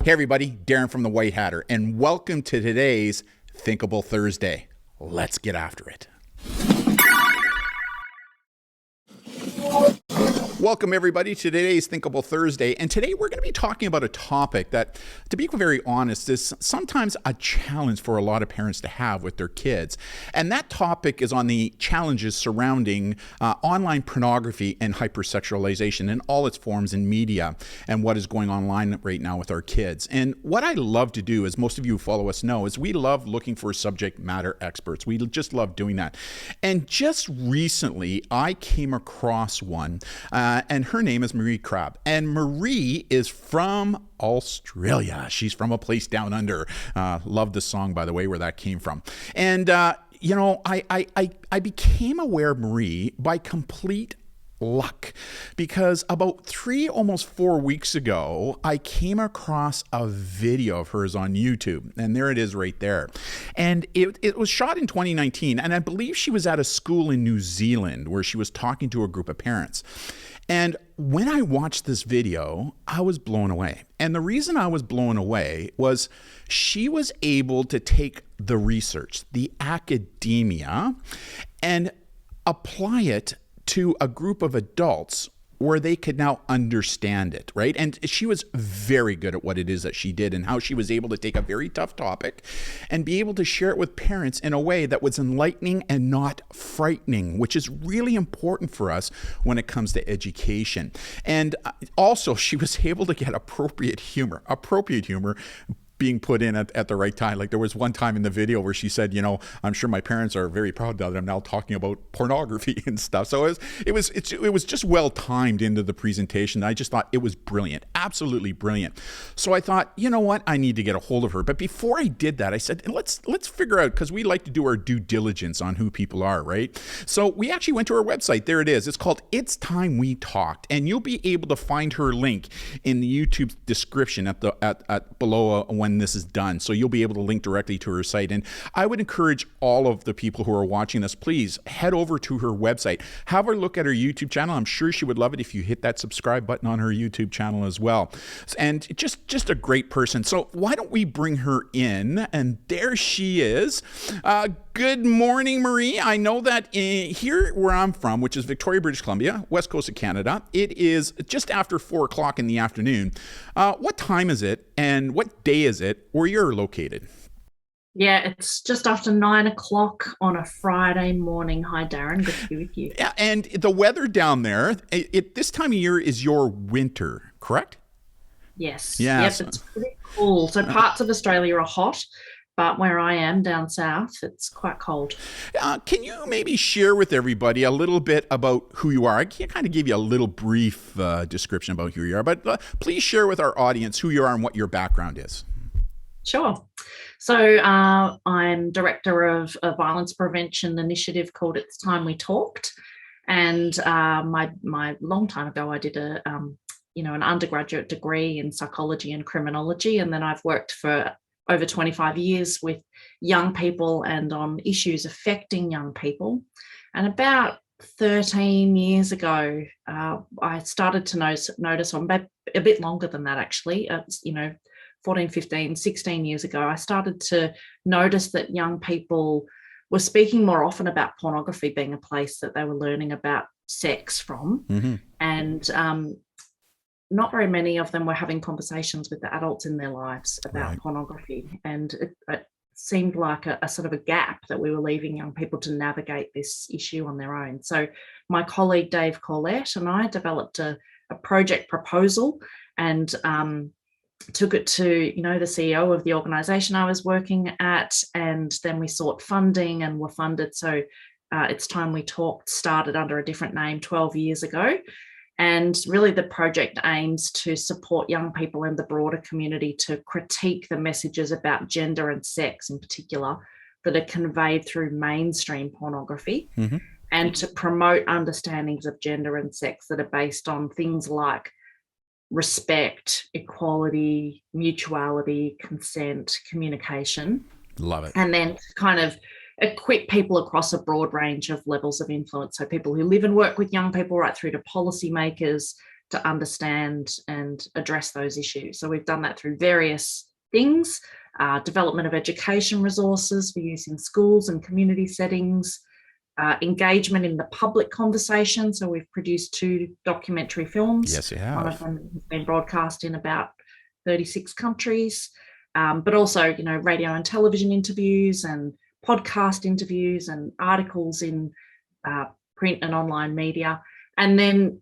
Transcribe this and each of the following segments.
Hey everybody, Darren from the White Hatter, and welcome to today's Thinkable Thursday. Let's get after it. Welcome everybody to today's Thinkable Thursday, and today we're going to be talking about a topic that, to be very honest, is sometimes a challenge for a lot of parents to have with their kids. And that topic is on the challenges surrounding online pornography and hyper-sexualization in all its forms in media and what is going online right now with our kids. And what I love to do, as most of you who follow us know, is we love looking for subject matter experts. We just love doing that. And just recently, I came across one, and her name is Maree Crabbe. And Maree is from Australia. She's from a place down under. Love the song, by the way, where that came from. And, I became aware of Maree by complete luck, because about 3, almost 4 weeks ago, I came across a video of hers on YouTube, and there it is right there. And it was shot in 2019, and I believe she was at a school in New Zealand where she was talking to a group of parents. And when I watched this video, I was blown away. And the reason I was blown away was she was able to take the research, the academia, and apply it to a group of adults where they could now understand it, right? And she was very good at what it is that she did and how she was able to take a very tough topic and be able to share it with parents in a way that was enlightening and not frightening, which is really important for us when it comes to education. And also, she was able to get appropriate humor being put in at the right time. Like there was one time in the video where she said, I'm sure my parents are very proud that I'm now talking about pornography and stuff. So it was just well timed into the presentation. I just thought it was brilliant, absolutely brilliant. So I thought, you know what, I need to get a hold of her. But before I did that, I said, let's figure out, because we like to do our due diligence on who people are, right? So we actually went to her website. There it is. It's called It's Time We Talked, and you'll be able to find her link in the YouTube description at below when this is done. So you'll be able to link directly to her site. And I would encourage all of the people who are watching this, please head over to her website. Have a look at her YouTube channel. I'm sure she would love it if you hit that subscribe button on her YouTube channel as well. And just a great person. So why don't we bring her in? And there she is. Good morning, Maree. I know that here where I'm from, which is Victoria, British Columbia, west coast of Canada, it is just after 4 o'clock in the afternoon. What time is it and what day is it where you're located? Yeah, it's just after 9 o'clock on a Friday morning. Hi, Darren. Good to be with you. Yeah, and the weather down there, this time of year is your winter, correct? Yes. Yes. Yep, it's pretty cool. So parts of Australia are hot, but where I am down south, it's quite cold. Can you maybe share with everybody a little bit about who you are? I can kind of give you a little brief description about who you are, but please share with our audience who you are and what your background is. Sure. So I'm director of a violence prevention initiative called It's Time We Talked. And my long time ago, I did an undergraduate degree in psychology and criminology. And then I've worked for over 25 years with young people and on issues affecting young people. And about 13 years ago, I started to notice, or a bit longer than that actually, 14, 15, 16 years ago, I started to notice that young people were speaking more often about pornography being a place that they were learning about sex from. Mm-hmm. And not very many of them were having conversations with the adults in their lives about pornography. And it seemed like a sort of a gap that we were leaving young people to navigate this issue on their own. So my colleague, Dave Corlett, and I developed a project proposal and took it to, the CEO of the organization I was working at, and then we sought funding and were funded. So It's Time We Talked started under a different name 12 years ago. And really the project aims to support young people in the broader community to critique the messages about gender and sex in particular that are conveyed through mainstream pornography, mm-hmm. and to promote understandings of gender and sex that are based on things like respect, equality, mutuality, consent, communication. Love it. And then kind of equip people across a broad range of levels of influence. So people who live and work with young people right through to policymakers, to understand and address those issues. So we've done that through various things, development of education resources for use in schools and community settings, engagement in the public conversation. So we've produced 2 documentary films. Yes, you have. One of them has been broadcast in about 36 countries, but also, radio and television interviews and podcast interviews and articles in print and online media, and then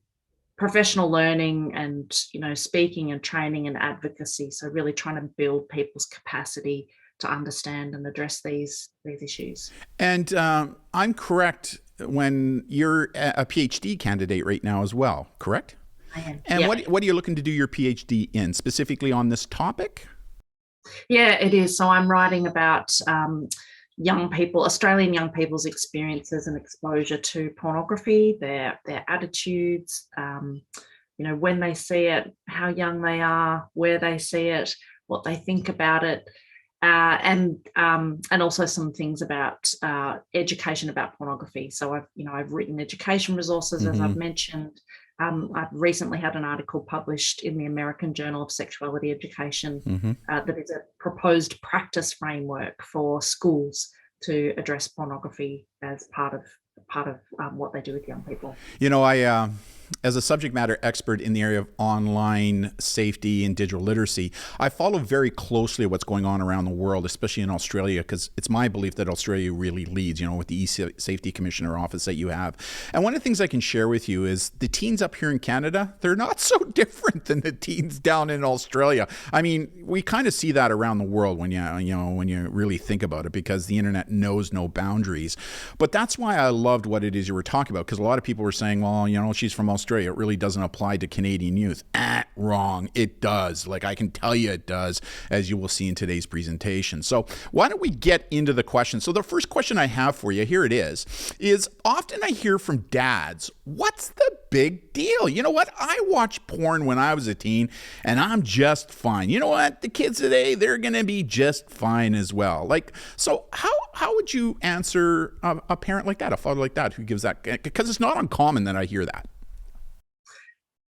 professional learning and, speaking and training and advocacy. So really trying to build people's capacity to understand and address these issues. And I'm correct when you're a PhD candidate right now as well, correct? I am. And yeah. what are you looking to do your PhD in, specifically on this topic? Yeah, it is. So I'm writing about young people, Australian young people's experiences and exposure to pornography, their attitudes, when they see it, how young they are, where they see it, what they think about it, and also some things about education about pornography. So I've written education resources, as I've mentioned. I've recently had an article published in the American Journal of Sexuality Education that is a proposed practice framework for schools to address pornography as part of what they do with young people. I as a subject matter expert in the area of online safety and digital literacy, I follow very closely what's going on around the world, especially in Australia, because it's my belief that Australia really leads, with the E-Safety Commissioner office that you have. And one of the things I can share with you is the teens up here in Canada, they're not so different than the teens down in Australia. I mean, we kind of see that around the world when you really think about it, because the internet knows no boundaries. But that's why I loved what it is you were talking about, because a lot of people were saying, well, she's from Australia, it really doesn't apply to Canadian youth. Wrong. It does. Like, I can tell you it does, as you will see in today's presentation. So why don't we get into the questions? So the first question I have for you, here it is often I hear from dads, what's the big deal? You know what? I watched porn when I was a teen and I'm just fine. You know what? The kids today, they're going to be just fine as well. Like, so how would you answer a parent like that, a father like that, who gives that? Because it's not uncommon that I hear that.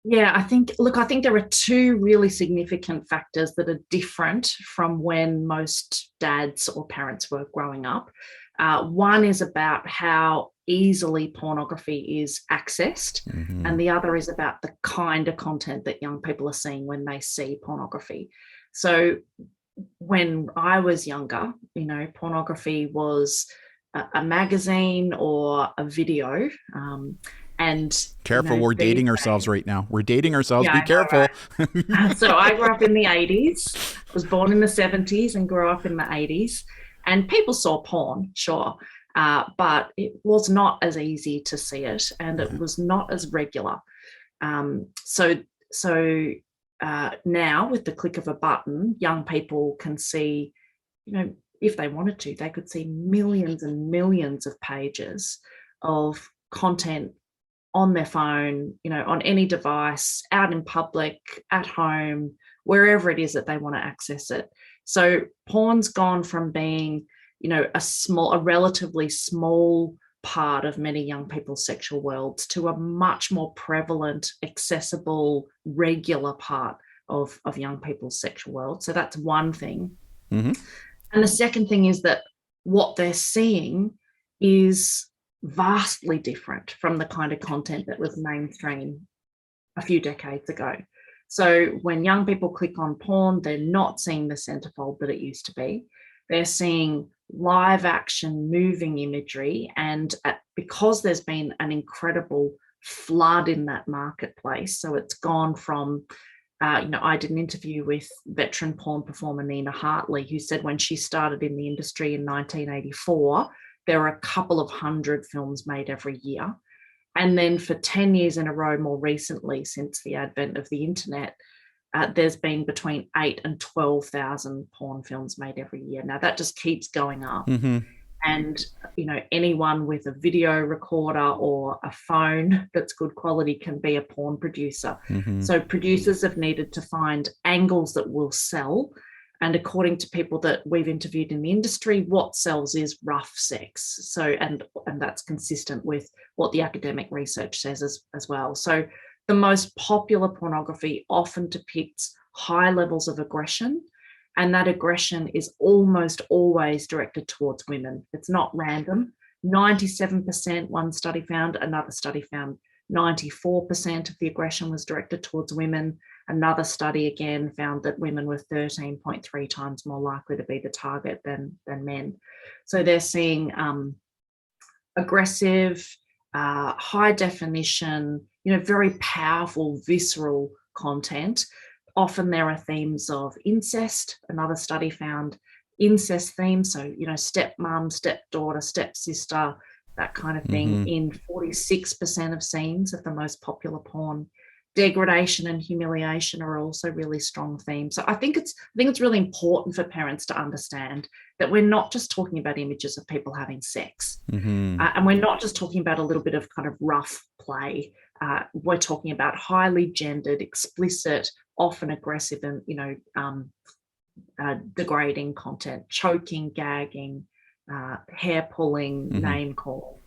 Yeah, I think there are 2 really significant factors that are different from when most dads or parents were growing up. One is about how easily pornography is accessed, and the other is about the kind of content that young people are seeing when they see pornography. So when I was younger, pornography was a magazine or a video. And careful, we're dating ourselves right now. We're dating ourselves. Yeah, be careful. Right? So I grew up in the 80s, was born in the 70s and grew up in the 80s. And people saw porn, sure, but it was not as easy to see it, and it was not as regular. So now, with the click of a button, young people can see, if they wanted to, they could see millions and millions of pages of content on their phone, on any device, out in public, at home, wherever it is that they want to access it. So porn's gone from being, a relatively small part of many young people's sexual worlds to a much more prevalent, accessible, regular part of young people's sexual world. So that's one thing. And the second thing is that what they're seeing is vastly different from the kind of content that was mainstream a few decades ago. So when young people click on porn, they're not seeing the centerfold that it used to be. They're seeing live action moving imagery, and because there's been an incredible flood in that marketplace, so it's gone from I did an interview with veteran porn performer Nina Hartley, who said when she started in the industry in 1984, there were a couple of hundred films made every year. And then for 10 years in a row, more recently, since the advent of the internet, there's been between 8,000 and 12,000 porn films made every year. Now that just keeps going up. And, anyone with a video recorder or a phone that's good quality can be a porn producer. So producers have needed to find angles that will sell. And according to people that we've interviewed in the industry, what sells is rough sex. So, and that's consistent with what the academic research says as well. So the most popular pornography often depicts high levels of aggression, and that aggression is almost always directed towards women. It's not random. 97%, one study found, another study found 94% of the aggression was directed towards women. Another study again found that women were 13.3 times more likely to be the target than men. So they're seeing aggressive, high definition, very powerful, visceral content. Often there are themes of incest. Another study found incest themes, so stepmom, stepdaughter, stepsister, that kind of thing, in 46% of scenes of the most popular porn. Degradation and humiliation are also really strong themes. So I think it's really important for parents to understand that we're not just talking about images of people having sex, and we're not just talking about a little bit of kind of rough play. We're talking about highly gendered, explicit, often aggressive, and degrading content, choking, gagging, hair pulling, name call.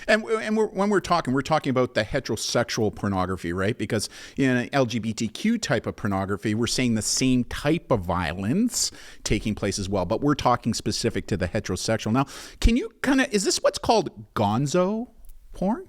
And when we're talking about the heterosexual pornography, right? Because in an LGBTQ type of pornography, we're seeing the same type of violence taking place as well. But we're talking specific to the heterosexual. Now, can you is this what's called Gonzo porn?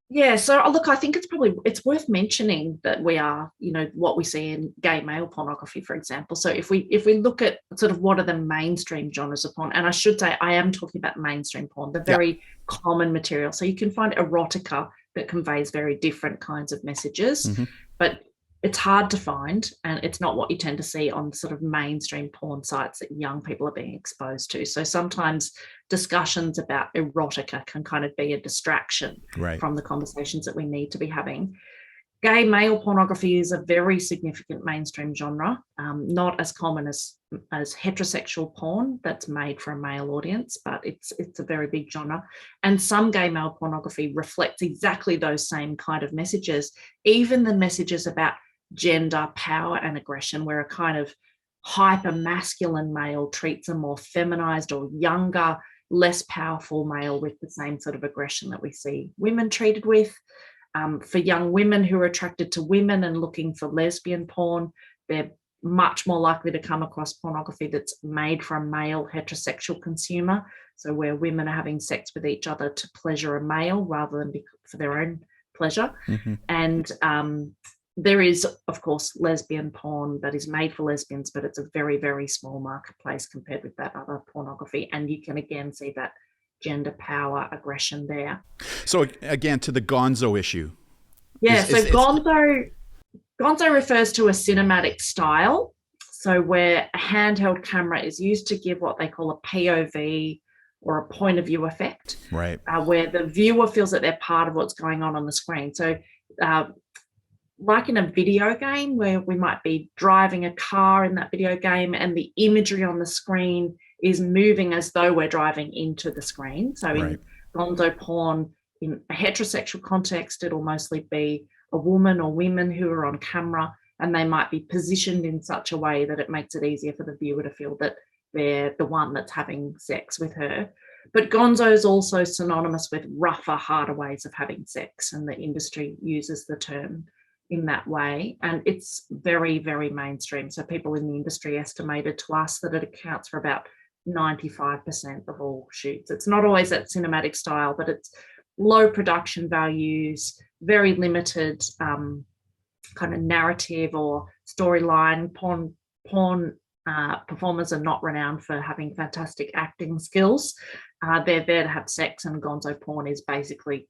Yeah, so look, I think it's worth mentioning that we are, what we see in gay male pornography, for example. So if we look at sort of what are the mainstream genres of porn, and I should say I am talking about mainstream porn, the very common material. So you can find erotica that conveys very different kinds of messages, but it's hard to find, and it's not what you tend to see on sort of mainstream porn sites that young people are being exposed to. So sometimes discussions about erotica can kind of be a distraction from the conversations that we need to be having. Gay male pornography is a very significant mainstream genre, not as common as heterosexual porn that's made for a male audience, but it's a very big genre. And some gay male pornography reflects exactly those same kind of messages, even the messages about gender, power, and aggression, where a kind of hyper masculine male treats a more feminized or younger, less powerful male with the same sort of aggression that we see women treated with. For young women who are attracted to women and looking for lesbian porn, they're much more likely to come across pornography that's made for a male heterosexual consumer. So where women are having sex with each other to pleasure a male rather than for their own pleasure. And there is, of course, lesbian porn that is made for lesbians, but it's a very, very small marketplace compared with that other pornography. And you can again see that gender power aggression there. So again, to the Gonzo issue. Yeah, Gonzo refers to a cinematic style. So where a handheld camera is used to give what they call a POV or a point of view effect, right? Where the viewer feels that they're part of what's going on the screen. So like in a video game where we might be driving a car in that video game and the imagery on the screen is moving as though we're driving into the screen. So in Gonzo porn, in a heterosexual context, it'll mostly be a woman or women who are on camera, and they might be positioned in such a way that it makes it easier for the viewer to feel that they're the one that's having sex with her. But Gonzo is also synonymous with rougher, harder ways of having sex, and the industry uses the term in that way. And it's very, very mainstream. So people in the industry estimated to us that it accounts for about 95% of all shoots. It's not always that cinematic style, but it's low production values, very limited kind of narrative or storyline. Porn performers are not renowned for having fantastic acting skills. They're there to have sex, and Gonzo porn is basically,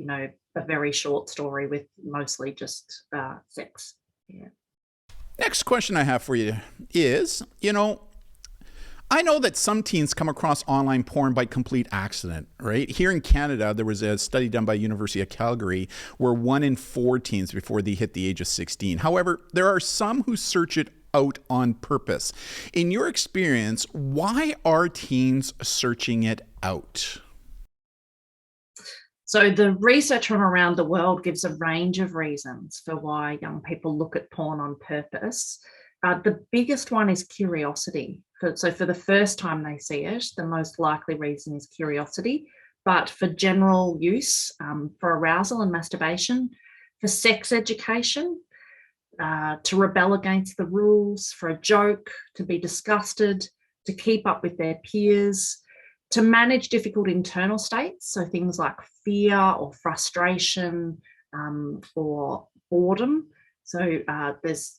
a very short story with mostly just sex. Yeah. Next question I have for you is, I know that some teens come across online porn by complete accident, right? Here in Canada, there was a study done by University of Calgary where 1 in 4 teens before they hit the age of 16. However, there are some who search it out on purpose. In your experience, why are teens searching it out? So the research from around the world gives a range of reasons for why young people look at porn on purpose. The biggest one is curiosity. So for the first time they see it, the most likely reason is curiosity. But for general use, for arousal and masturbation, for sex education, to rebel against the rules, for a joke, to be disgusted, to keep up with their peers, to manage difficult internal states, so things like fear or frustration, or boredom. So there's,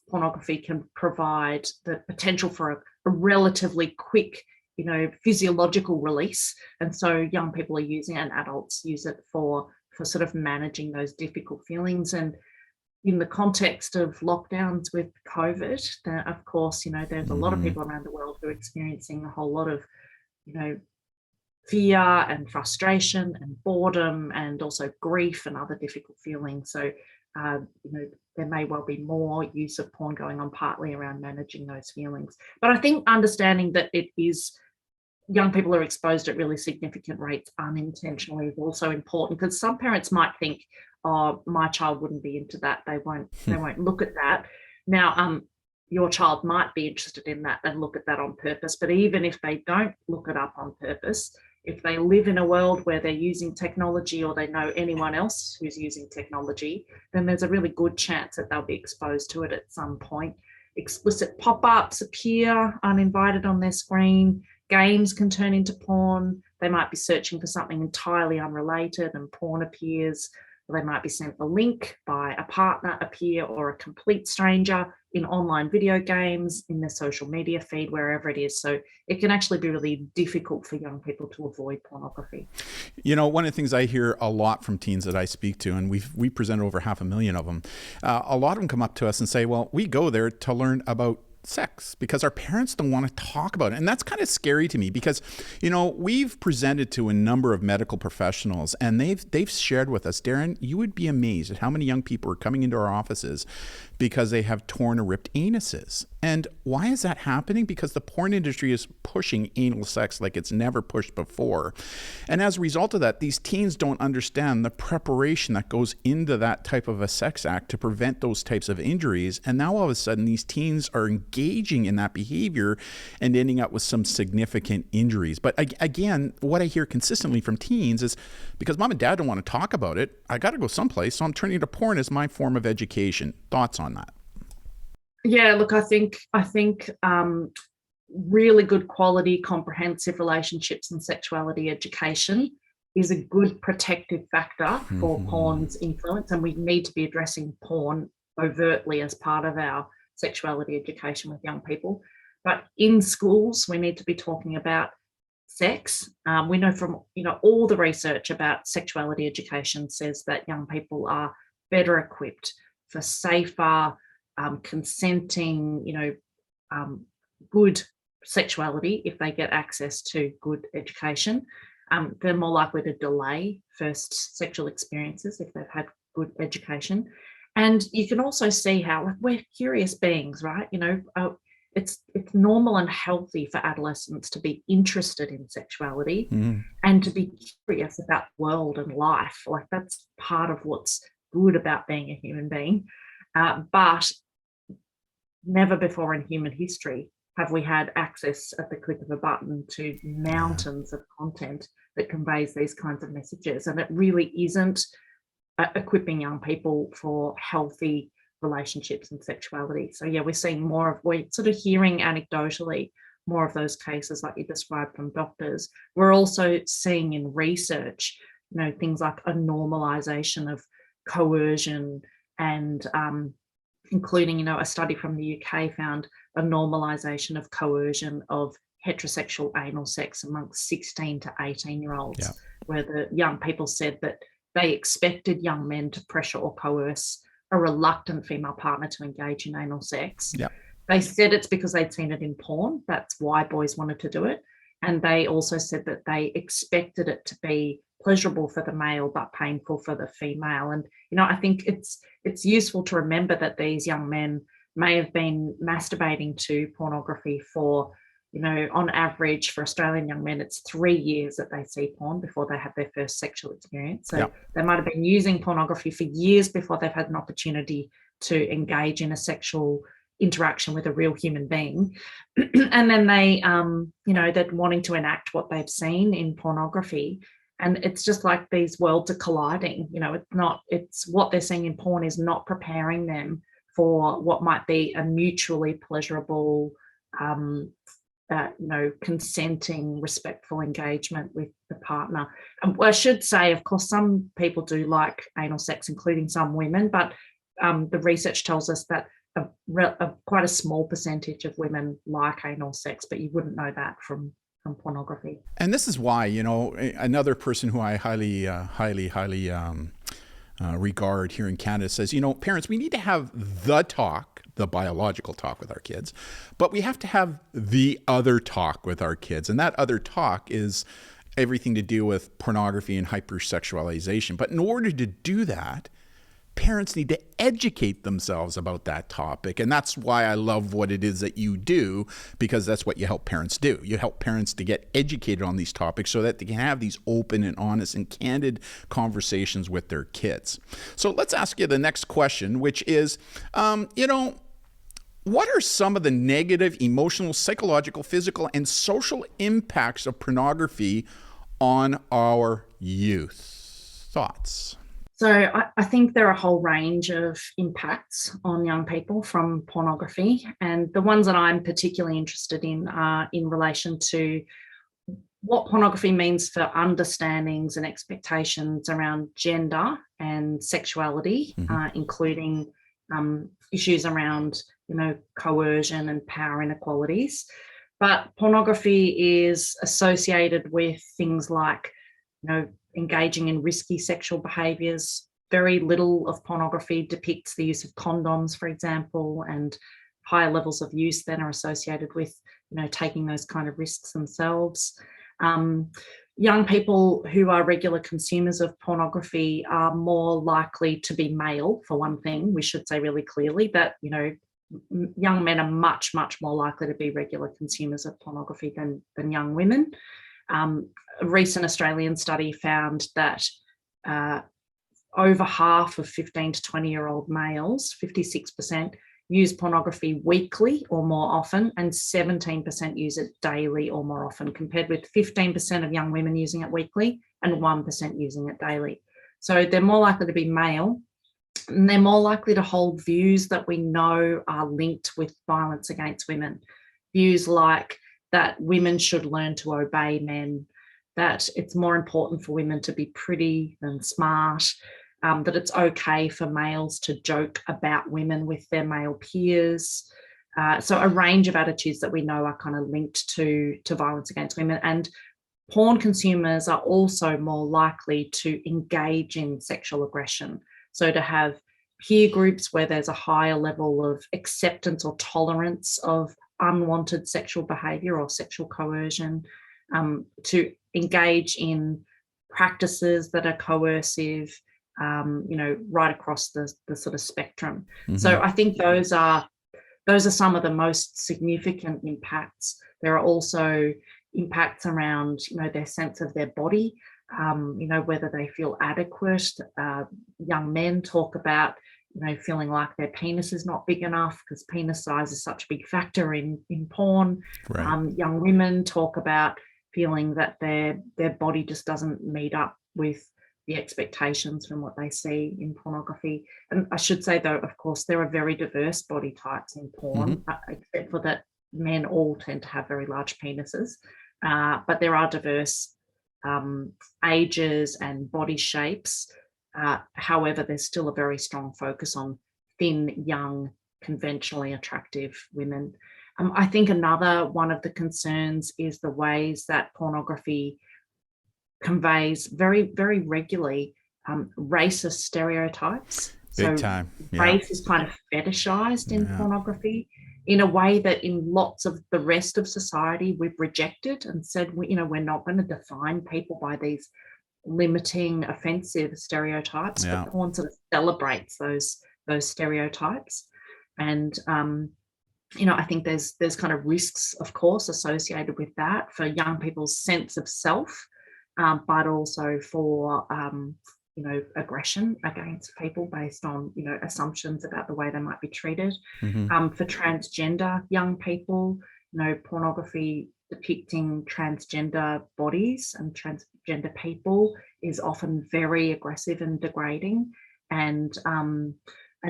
pornography can provide the potential for a relatively quick, physiological release. And so young people are using it, and adults use it for sort of managing those difficult feelings. And in the context of lockdowns with COVID, of course, there's a lot of people around the world who are experiencing a whole lot of, fear and frustration and boredom, and also grief and other difficult feelings. So, there may well be more use of porn going on, partly around managing those feelings. But I think understanding that young people are exposed at really significant rates unintentionally is also important, because some parents might think, oh, my child wouldn't be into that. They won't look at that. Now, your child might be interested in that and look at that on purpose. But even if they don't look it up on purpose, if they live in a world where they're using technology, or they know anyone else who's using technology, then there's a really good chance that they'll be exposed to it at some point. Explicit pop-ups appear uninvited on their screen. Games can turn into porn. They might be searching for something entirely unrelated and porn appears. They might be sent the link by a partner, a peer, or a complete stranger in online video games, in their social media feed, wherever it is. So it can actually be really difficult for young people to avoid pornography. One of the things I hear a lot from teens that I speak to, and we present over 500,000 of them, a lot of them come up to us and say, well, we go there to learn about sex because our parents don't want to talk about it. And that's kind of scary to me, because, we've presented to a number of medical professionals, and they've shared with us, Darren, you would be amazed at how many young people are coming into our offices because they have torn or ripped anuses. And why is that happening? Because the porn industry is pushing anal sex like it's never pushed before. And as a result of that, these teens don't understand the preparation that goes into that type of a sex act to prevent those types of injuries. And now all of a sudden, these teens are engaging in that behavior and ending up with some significant injuries. But again, what I hear consistently from teens is, because mom and dad don't want to talk about it, I got to go someplace, so I'm turning to porn as my form of education. Thoughts on that? Yeah, look, I think really good quality, comprehensive relationships and sexuality education is a good protective factor for porn's influence, and we need to be addressing porn overtly as part of our sexuality education with young people. But in schools, we need to be talking about sex. We know from all the research about sexuality education says that young people are better equipped for safer, consenting, good sexuality if they get access to good education. They're more likely to delay first sexual experiences if they've had good education. And you can also see how we're curious beings, right? It's normal and healthy for adolescents to be interested in sexuality and to be curious about the world and life. Like, that's part of what's good about being a human being. But never before in human history have we had access at the click of a button to mountains of content that conveys these kinds of messages. And it really isn't equipping young people for healthy relationships and sexuality. So yeah, we're seeing we're sort of hearing anecdotally more of those cases like you described from doctors. We're also seeing in research, things like a normalization of coercion, and including, a study from the UK found a normalization of coercion of heterosexual anal sex amongst 16 to 18-year-olds, where the young people said that they expected young men to pressure or coerce a reluctant female partner to engage in anal sex. They said it's because they'd seen it in porn. That's why boys wanted to do it. And they also said that they expected it to be pleasurable for the male but painful for the female. And I think it's useful to remember that these young men may have been masturbating to pornography for, on average for Australian young men, it's 3 years that they see porn before they have their first sexual experience. So they might have been using pornography for years before they've had an opportunity to engage in a sexual interaction with a real human being. And then they, they're wanting to enact what they've seen in pornography. And it's just like these worlds are colliding. It's what they're seeing in porn is not preparing them for what might be a mutually pleasurable, consenting, respectful engagement with the partner. I should say, of course, some people do like anal sex, including some women, but the research tells us that quite a small percentage of women like anal sex, but you wouldn't know that from pornography. And this is why, another person who I highly regard here in Canada says, parents, we need to have the talk, the biological talk with our kids, but we have to have the other talk with our kids. And that other talk is everything to do with pornography and hyper-sexualization. But in order to do that, parents need to educate themselves about that topic. And that's why I love what it is that you do, because that's what you help parents do. You help parents to get educated on these topics so that they can have these open and honest and candid conversations with their kids. So let's ask you the next question, which is, what are some of the negative emotional, psychological, physical, and social impacts of pornography on our youth? Thoughts? So I think there are a whole range of impacts on young people from pornography. And the ones that I'm particularly interested in are in relation to what pornography means for understandings and expectations around gender and sexuality, including issues around, coercion and power inequalities. But pornography is associated with things like, engaging in risky sexual behaviours. Very little of pornography depicts the use of condoms, for example, and higher levels of use then are associated with, taking those kind of risks themselves. Young people who are regular consumers of pornography are more likely to be male, for one thing. We should say really clearly that, young men are much, much more likely to be regular consumers of pornography than young women. A recent Australian study found that over half of 15 to 20-year-old males, 56%, use pornography weekly or more often, and 17% use it daily or more often, compared with 15% of young women using it weekly and 1% using it daily. So they're more likely to be male, and they're more likely to hold views that we know are linked with violence against women. Views like that women should learn to obey men, that it's more important for women to be pretty than smart, that it's okay for males to joke about women with their male peers. So a range of attitudes that we know are kind of linked to violence against women. And porn consumers are also more likely to engage in sexual aggression. So to have peer groups where there's a higher level of acceptance or tolerance of unwanted sexual behaviour or sexual coercion, to engage in practices that are coercive, right across the sort of spectrum. So I think those are some of the most significant impacts. There are also impacts around, their sense of their body, whether they feel adequate. Young men talk about, feeling like their penis is not big enough because penis size is such a big factor in porn. Right. Young women talk about feeling that their body just doesn't meet up with the expectations from what they see in pornography. And I should say, though, of course, there are very diverse body types in porn, except for that men all tend to have very large penises. But there are diverse ages and body shapes. However, there's still a very strong focus on thin, young, conventionally attractive women. I think another one of the concerns is the ways that pornography conveys very, very regularly racist stereotypes. Big time. Yeah. Race is kind of fetishized in pornography in a way that in lots of the rest of society we've rejected and said, we're not going to define people by these limiting, offensive stereotypes, but porn sort of celebrates those stereotypes. And I think there's kind of risks, of course, associated with that for young people's sense of self, but also for aggression against people based on assumptions about the way they might be treated. For transgender young people, pornography depicting transgender bodies and transgender people is often very aggressive and degrading. And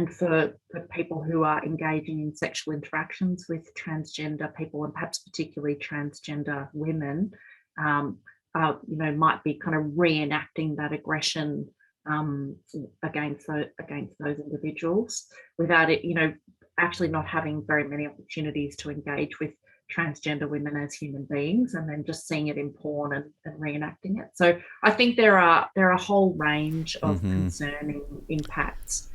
for people who are engaging in sexual interactions with transgender people, and perhaps particularly transgender women, might be kind of reenacting that aggression against those individuals without it, actually not having very many opportunities to engage with transgender women as human beings, and then just seeing it in porn and reenacting it. So I think there are a whole range of concerning impacts.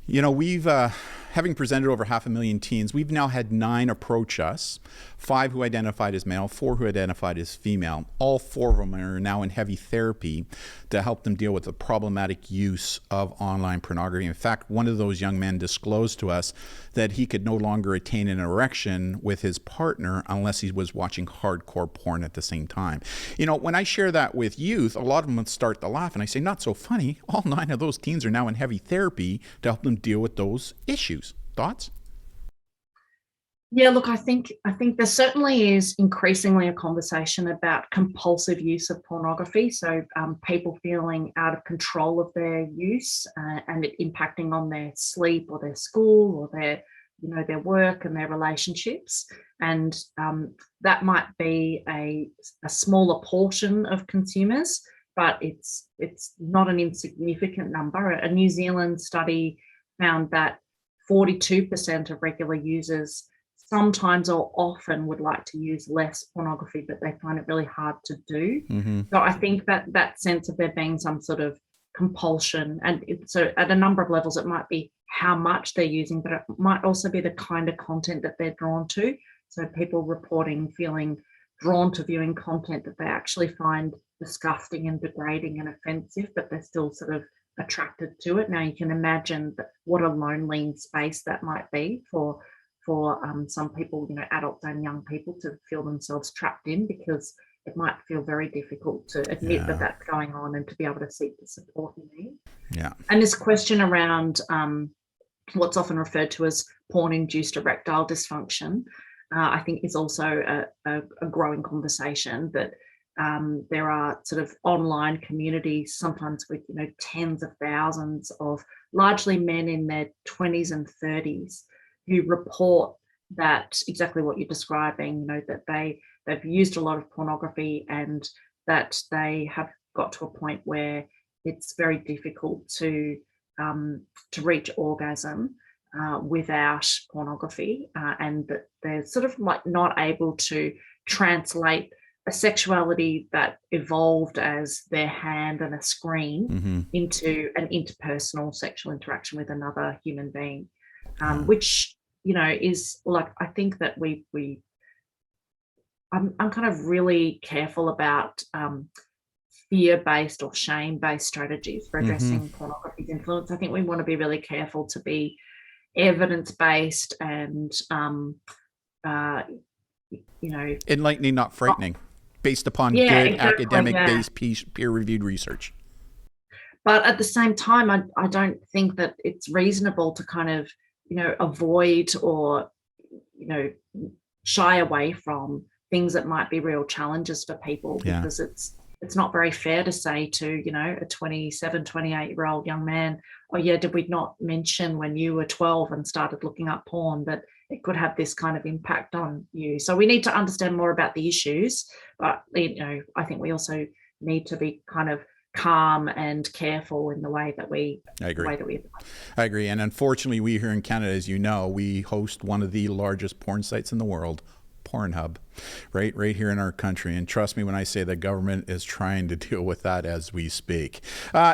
We've, having presented over 500,000 teens, we've now had 9 approach us, 5 who identified as male, 4 who identified as female. All 4 of them are now in heavy therapy to help them deal with the problematic use of online pornography. In fact, one of those young men disclosed to us that he could no longer attain an erection with his partner unless he was watching hardcore porn at the same time. When I share that with youth, a lot of them start to laugh, and I say, not so funny. All 9 of those teens are now in heavy therapy to help them deal with those issues. Thoughts? Yeah, look, I think there certainly is increasingly a conversation about compulsive use of pornography. So people feeling out of control of their use and it impacting on their sleep or their school or their work and their relationships. And that might be a smaller portion of consumers, but it's not an insignificant number. A New Zealand study found that 42% of regular users sometimes or often would like to use less pornography, but they find it really hard to do. So I think that sense of there being some sort of compulsion, and so at a number of levels, it might be how much they're using, but it might also be the kind of content that they're drawn to. So people reporting feeling drawn to viewing content that they actually find disgusting and degrading and offensive, but they're still sort of attracted to it. Now you can imagine what a lonely space that might be for some people, adults and young people, to feel themselves trapped in, because it might feel very difficult to admit that that's going on and to be able to seek the support you need. Yeah. And this question around what's often referred to as porn-induced erectile dysfunction, I think is also a growing conversation, that there are sort of online communities, sometimes with tens of thousands of largely men in their 20s and 30s, who report that exactly what you're describing, that they've used a lot of pornography and that they have got to a point where it's very difficult to reach orgasm without pornography, and that they're sort of like not able to translate a sexuality that evolved as their hand and a screen into an interpersonal sexual interaction with another human being, which is like, I think that I'm kind of really careful about fear-based or shame-based strategies for addressing pornogaphy's influence. I think we want to be really careful to be evidence-based and enlightening, not frightening, based upon good academic-based peer-reviewed research. But at the same time, I don't think that it's reasonable to kind of avoid or shy away from things that might be real challenges for people, because it's not very fair to say to a 27, 28-year-old young man, oh yeah, did we not mention when you were 12 and started looking up porn that it could have this kind of impact on you? So we need to understand more about the issues, but I think we also need to be kind of calm and careful in the way that we I agree. And unfortunately, we here in Canada, as you know, we host one of the largest porn sites in the world, Pornhub, right here in our country. And trust me when I say the government is trying to deal with that as we speak.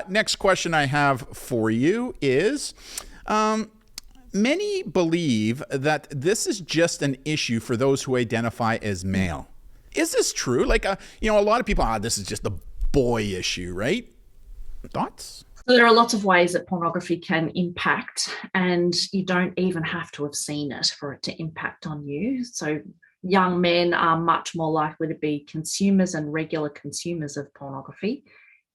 Next question I have for you is, many believe that this is just an issue for those who identify as male. Is this true? Like, a lot of people, this is just a boy issue, right? Thoughts? So there are lots of ways that pornography can impact, and you don't even have to have seen it for it to impact on you. So young men are much more likely to be consumers and regular consumers of pornography.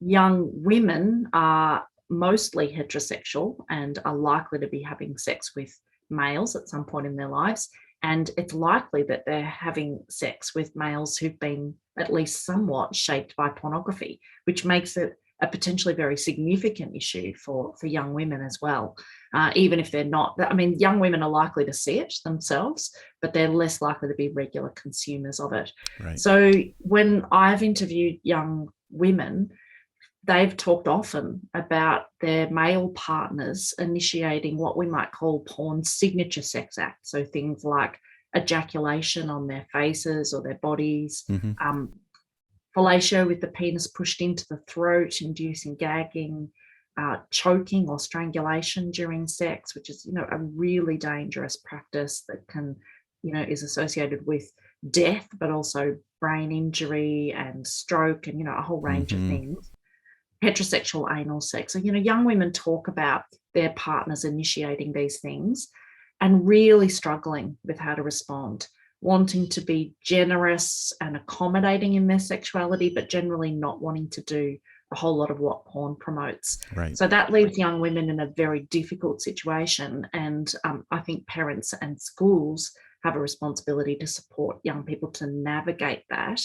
Young women are mostly heterosexual and are likely to be having sex with males at some point in their lives. And it's likely that they're having sex with males who've been at least somewhat shaped by pornography, which makes it a potentially very significant issue for young women as well. Even if they're not, I mean, young women are likely to see it themselves, but they're less likely to be regular consumers of it. Right. So when I've interviewed young women, they've talked often about their male partners initiating what we might call porn signature sex acts. So things like ejaculation on their faces or their bodies, fellatio with the penis pushed into the throat, inducing gagging, choking or strangulation during sex, which is, a really dangerous practice that can, is associated with death, but also brain injury and stroke and, a whole range of things. Heterosexual anal sex. So, young women talk about their partners initiating these things and really struggling with how to respond, wanting to be generous and accommodating in their sexuality, but generally not wanting to do a whole lot of what porn promotes. Right. So that leaves young women in a very difficult situation. And I think parents and schools have a responsibility to support young people to navigate that,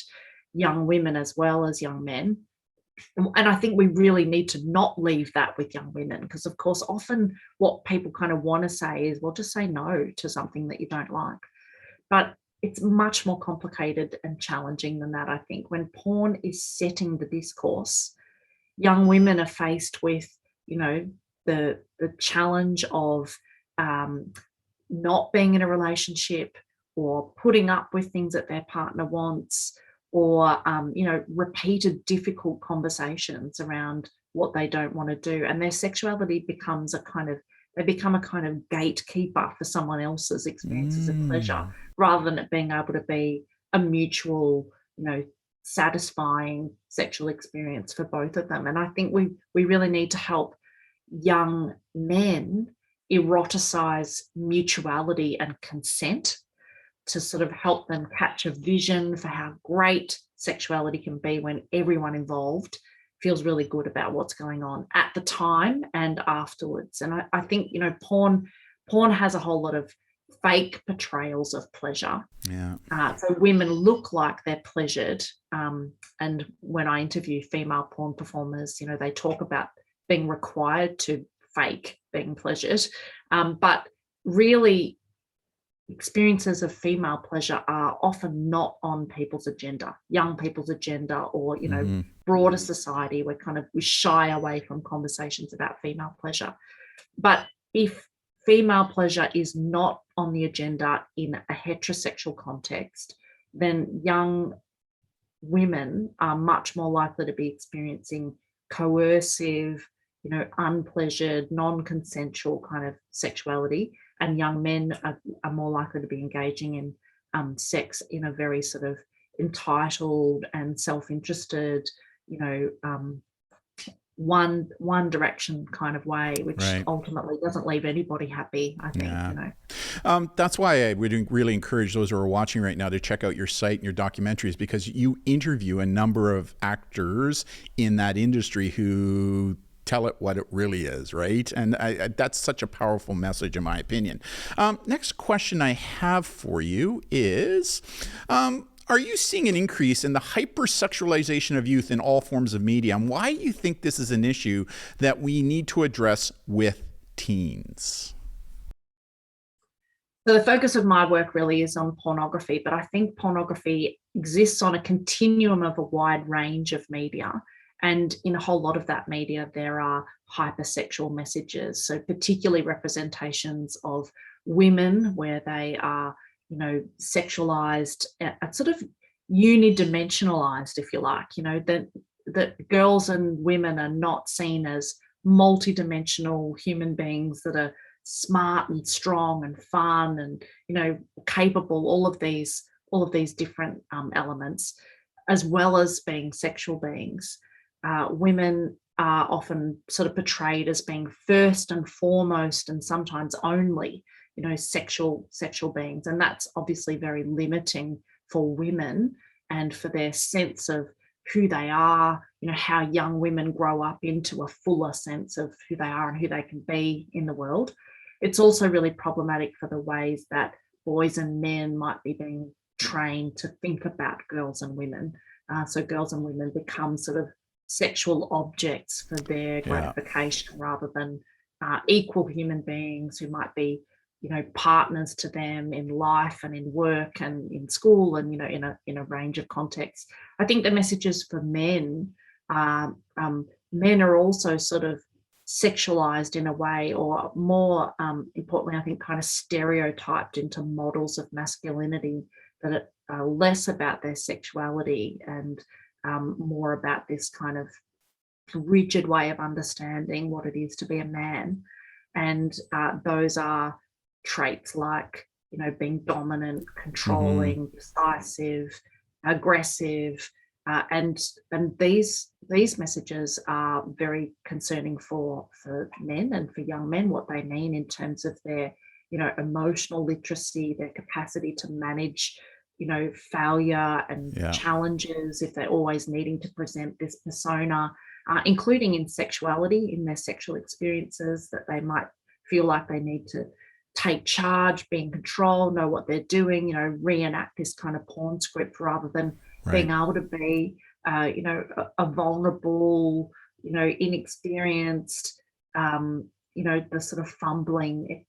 young women as well as young men. And I think we really need to not leave that with young women, because of course often what people kind of want to say is, well, just say no to something that you don't like. But it's much more complicated and challenging than that. I think when porn is setting the discourse, young women are faced with, the challenge of not being in a relationship or putting up with things that their partner wants, or repeated difficult conversations around what they don't want to do, and their sexuality becomes they become a kind of gatekeeper for someone else's experiences of pleasure, rather than it being able to be a mutual, satisfying sexual experience for both of them. And I think we really need to help young men eroticize mutuality and consent, to sort of help them catch a vision for how great sexuality can be when everyone involved feels really good about what's going on at the time and afterwards. And I think, porn has a whole lot of fake portrayals of pleasure. Yeah. So women look like they're pleasured. And when I interview female porn performers, they talk about being required to fake being pleasured. But really, experiences of female pleasure are often not on people's agenda, young people's agenda, or broader society. We shy away from conversations about female pleasure. But if female pleasure is not on the agenda in a heterosexual context, then young women are much more likely to be experiencing coercive, unpleasured, non-consensual kind of sexuality, and young men are more likely to be engaging in sex in a very sort of entitled and self-interested, one direction kind of way, which ultimately doesn't leave anybody happy, I think. That's why I would really encourage those who are watching right now to check out your site and your documentaries, because you interview a number of actors in that industry who tell it what it really is, right? And that's such a powerful message, in my opinion. Next question I have for you is, are you seeing an increase in the hyper-sexualization of youth in all forms of media? And why do you think this is an issue that we need to address with teens? So the focus of my work really is on pornography, but I think pornography exists on a continuum of a wide range of media. And in a whole lot of that media, there are hypersexual messages. So particularly representations of women where they are, sexualized, sort of unidimensionalized, if you like, that girls and women are not seen as multidimensional human beings that are smart and strong and fun and, capable, all of these different elements, as well as being sexual beings. Women are often sort of portrayed as being first and foremost, and sometimes only, sexual beings. And that's obviously very limiting for women and for their sense of who they are, how young women grow up into a fuller sense of who they are and who they can be in the world. It's also really problematic for the ways that boys and men might be being trained to think about girls and women. So girls and women become sort of sexual objects for their gratification rather than equal human beings who might be, partners to them in life and in work and in school and, in a range of contexts. I think the messages for men, men are also sort of sexualized in a way, or more importantly, I think kind of stereotyped into models of masculinity that are less about their sexuality and more about this kind of rigid way of understanding what it is to be a man. And those are traits like, being dominant, controlling, decisive, aggressive, and these messages are very concerning for men and for young men, what they mean in terms of their, emotional literacy, their capacity to manage, failure and challenges if they're always needing to present this persona, including in sexuality, in their sexual experiences, that they might feel like they need to take charge, be in control, know what they're doing, reenact this kind of porn script rather than being able to be, a vulnerable, inexperienced, the sort of fumbling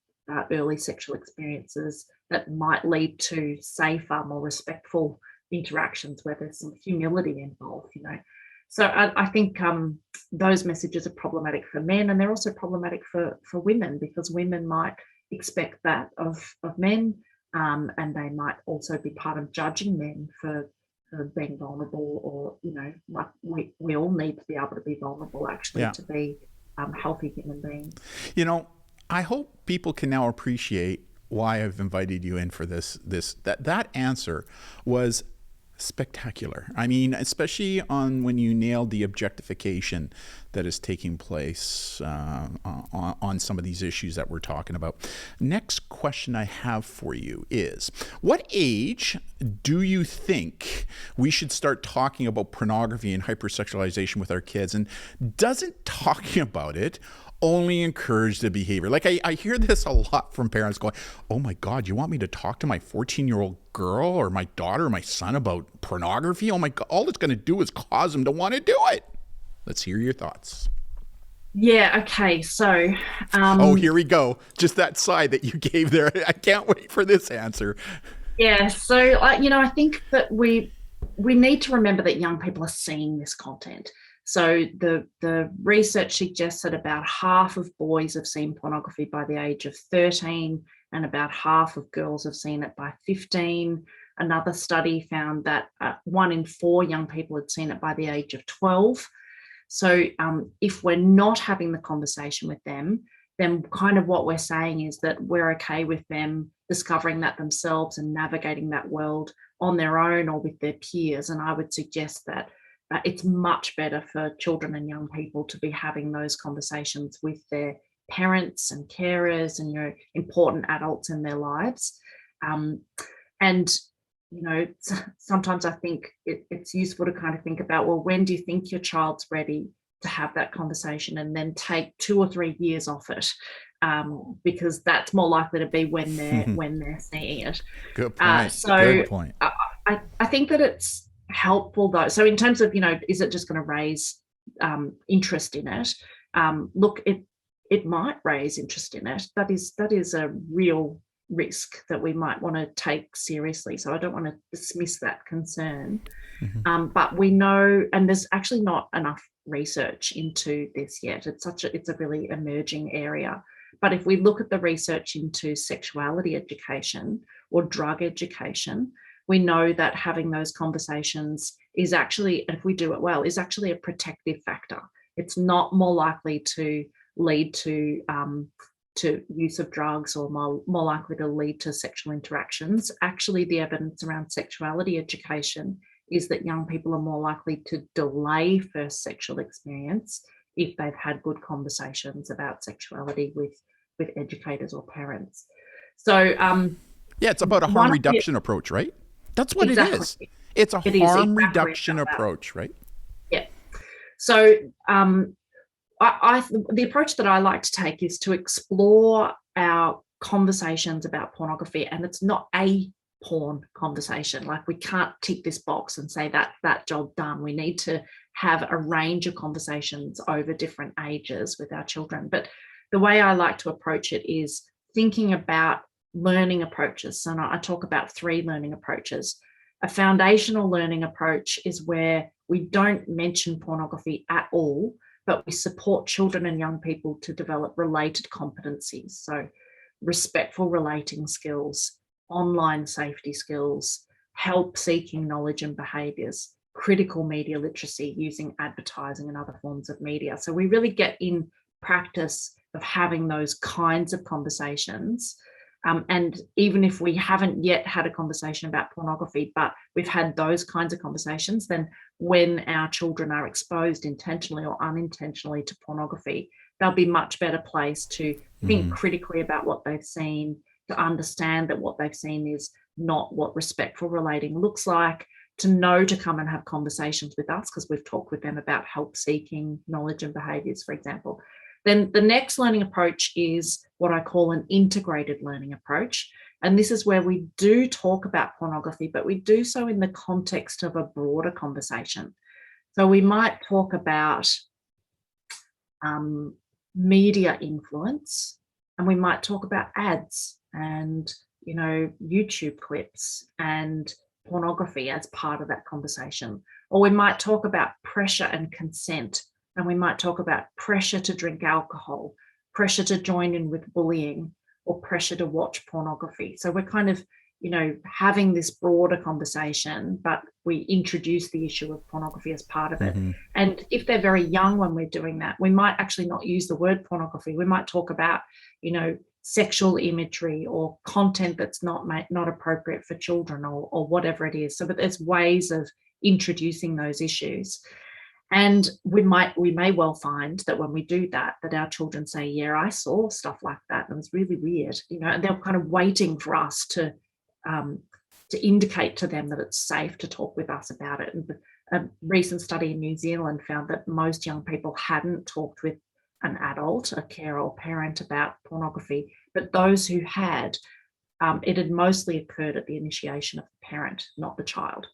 early sexual experiences that might lead to safer, more respectful interactions where there's some humility involved, So I think those messages are problematic for men, and they're also problematic for women, because women might expect that of men, and they might also be part of judging men for being vulnerable, or like we all need to be able to be vulnerable actually to be healthy human beings. I hope people can now appreciate why I've invited you in for that answer was spectacular. I mean, especially when you nailed the objectification that is taking place on some of these issues that we're talking about. Next question I have for you is, what age do you think we should start talking about pornography and hypersexualization with our kids? And doesn't talking about it only encourage the behavior? Like I hear this a lot from parents going, oh my God, you want me to talk to my 14-year-old girl or my daughter or my son about pornography? Oh my God, all it's going to do is cause them to want to do it. Let's hear your thoughts. Yeah, okay, so... oh, here we go. Just that sigh that you gave there. I can't wait for this answer. Yeah, so, I think that we need to remember that young people are seeing this content. So the research suggests that about half of boys have seen pornography by the age of 13, and about half of girls have seen it by 15. Another study found that 1 in 4 young people had seen it by the age of 12. So if we're not having the conversation with them, then kind of what we're saying is that we're okay with them discovering that themselves and navigating that world on their own or with their peers. And I would suggest that it's much better for children and young people to be having those conversations with their parents and carers and important adults in their lives. And sometimes I think it's useful to kind of think about, well, when do you think your child's ready to have that conversation, and then take 2 or 3 years off it, because that's more likely to be when they're seeing it. Good point. Good point. I think that it's helpful though. So in terms of, is it just going to raise interest in it? Look, it might raise interest in it. That is a real risk that we might want to take seriously. So I don't want to dismiss that concern. But we know, and there's actually not enough research into this yet. It's a really emerging area. But if we look at the research into sexuality education or drug education, we know that having those conversations is actually, if we do it well, is actually a protective factor. It's not more likely to lead to use of drugs, or more likely to lead to sexual interactions. Actually, the evidence around sexuality education is that young people are more likely to delay first sexual experience if they've had good conversations about sexuality with educators or parents. So it's about a harm reduction approach, right? That's what it is. It's a harm reduction approach, right? Yeah. So the approach that I like to take is to explore our conversations about pornography, and it's not a porn conversation. Like, we can't tick this box and say that job done. We need to have a range of conversations over different ages with our children. But the way I like to approach it is thinking about learning approaches. And I talk about 3 learning approaches. A foundational learning approach is where we don't mention pornography at all, but we support children and young people to develop related competencies. So respectful relating skills, online safety skills, help seeking knowledge and behaviours, critical media literacy using advertising and other forms of media. So we really get in practice of having those kinds of conversations. And even if we haven't yet had a conversation about pornography, but we've had those kinds of conversations, then when our children are exposed intentionally or unintentionally to pornography, they'll be much better placed to think critically about what they've seen, to understand that what they've seen is not what respectful relating looks like, to know to come and have conversations with us because we've talked with them about help seeking knowledge and behaviours, for example. Then the next learning approach is what I call an integrated learning approach. And this is where we do talk about pornography, but we do so in the context of a broader conversation. So we might talk about media influence, and we might talk about ads and, YouTube clips and pornography as part of that conversation. Or we might talk about pressure and consent, and we might talk about pressure to drink alcohol, pressure to join in with bullying, or pressure to watch pornography. So we're kind of, having this broader conversation, but we introduce the issue of pornography as part of it. And if they're very young when we're doing that, we might actually not use the word pornography. We might talk about, sexual imagery or content that's not appropriate for children, or whatever it is. So, but there's ways of introducing those issues. And we may well find that when we do that our children say, yeah, I saw stuff like that and it was really weird, and they're kind of waiting for us to indicate to them that it's safe to talk with us about it. And a recent study in New Zealand found that most young people hadn't talked with an adult, a carer or parent, about pornography, but those who had, it had mostly occurred at the initiation of the parent, not the child.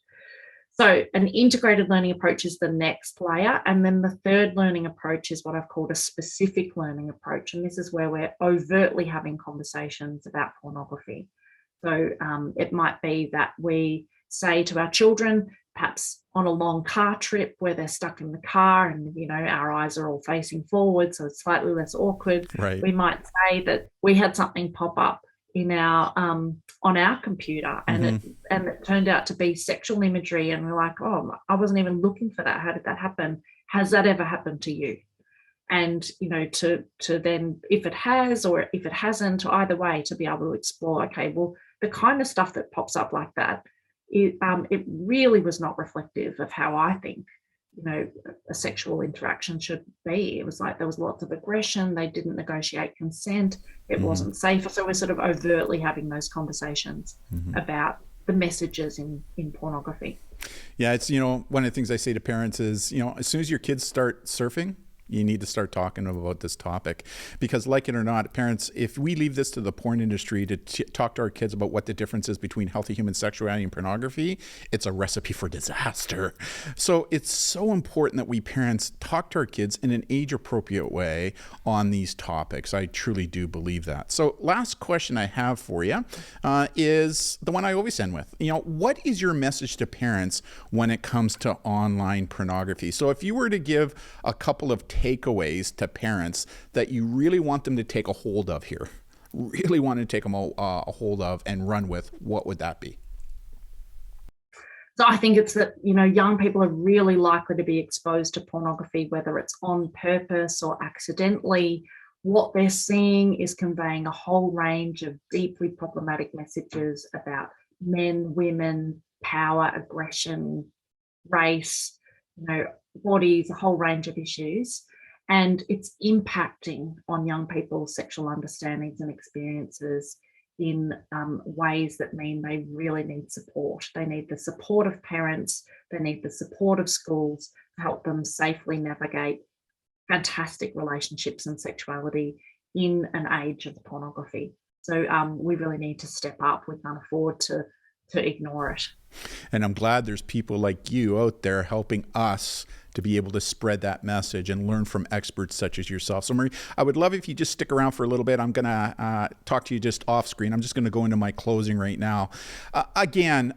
So an integrated learning approach is the next layer. And then the third learning approach is what I've called a specific learning approach. And this is where we're overtly having conversations about pornography. So it might be that we say to our children, perhaps on a long car trip where they're stuck in the car and, our eyes are all facing forward, so it's slightly less awkward. Right. We might say that we had something pop up in our on our computer, and it turned out to be sexual imagery, and we're like, oh, I wasn't even looking for that. How did that happen? Has that ever happened to you? And to then, if it has or if it hasn't, or either way, to be able to explore, okay, well, the kind of stuff that pops up like that, it really was not reflective of how I think a sexual interaction should be. It was like there was lots of aggression. They didn't negotiate consent. It wasn't safe. So we're sort of overtly having those conversations about the messages in pornography. Yeah, it's, one of the things I say to parents is, as soon as your kids start surfing, you need to start talking about this topic, because like it or not, parents, if we leave this to the porn industry to talk to our kids about what the difference is between healthy human sexuality and pornography, it's a recipe for disaster. So it's so important that we parents talk to our kids in an age appropriate way on these topics. I truly do believe that. So last question I have for you is the one I always end with. What is your message to parents when it comes to online pornography? So if you were to give a couple of takeaways to parents that you really want them to take a hold of here, really want to take them a hold of and run with, what would that be? So I think it's that, young people are really likely to be exposed to pornography, whether it's on purpose or accidentally. What they're seeing is conveying a whole range of deeply problematic messages about men, women, power, aggression, race, bodies, a whole range of issues. And it's impacting on young people's sexual understandings and experiences in ways that mean they really need support. They need the support of parents. They need the support of schools to help them safely navigate fantastic relationships and sexuality in an age of pornography. So we really need to step up. We can't afford to ignore it. And I'm glad there's people like you out there helping us to be able to spread that message and learn from experts such as yourself. So Maree, I would love if you just stick around for a little bit. I'm going to talk to you just off screen. I'm just going to go into my closing right now. Again,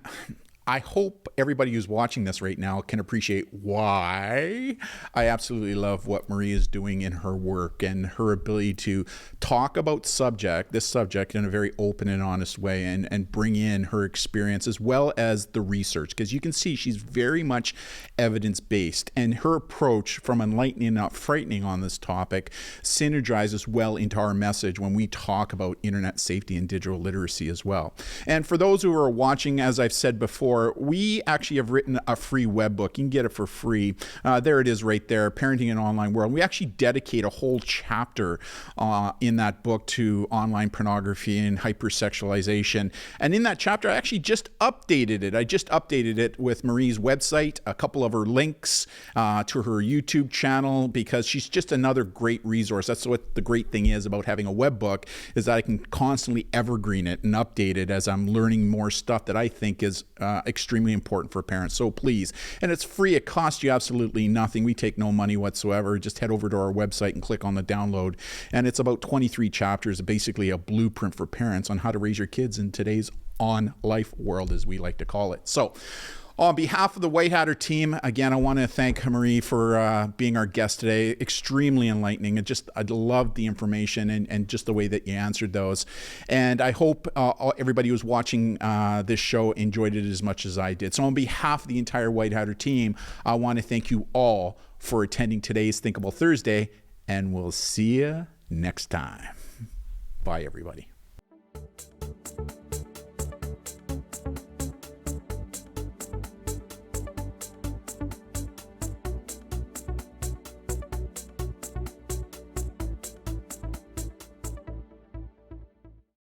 I hope everybody who's watching this right now can appreciate why I absolutely love what Maree is doing in her work and her ability to talk about this subject in a very open and honest way, and bring in her experience as well as the research, because you can see she's very much evidence-based, and her approach from enlightening and not frightening on this topic synergizes well into our message when we talk about internet safety and digital literacy as well. And for those who are watching, as I've said before, we actually have written a free web book. You can get it for free. There it is right there, Parenting in an Online World. We actually dedicate a whole chapter in that book to online pornography and hyper-sexualization. And in that chapter, I actually just updated it. I just updated it with Maree's website, a couple of her links to her YouTube channel, because she's just another great resource. That's what the great thing is about having a web book, is that I can constantly evergreen it and update it as I'm learning more stuff that I think is extremely important for parents. So please, and it's free. It costs you absolutely nothing. We take no money whatsoever. Just head over to our website and click on the download. And it's about 23 chapters, basically a blueprint for parents on how to raise your kids in today's on-life world, as we like to call it. So on behalf of the White Hatter team, again, I want to thank Maree for being our guest today. Extremely enlightening. I loved the information and just the way that you answered those. And I hope everybody who's watching this show enjoyed it as much as I did. So on behalf of the entire White Hatter team, I want to thank you all for attending today's Thinkable Thursday, and we'll see you next time. Bye, everybody.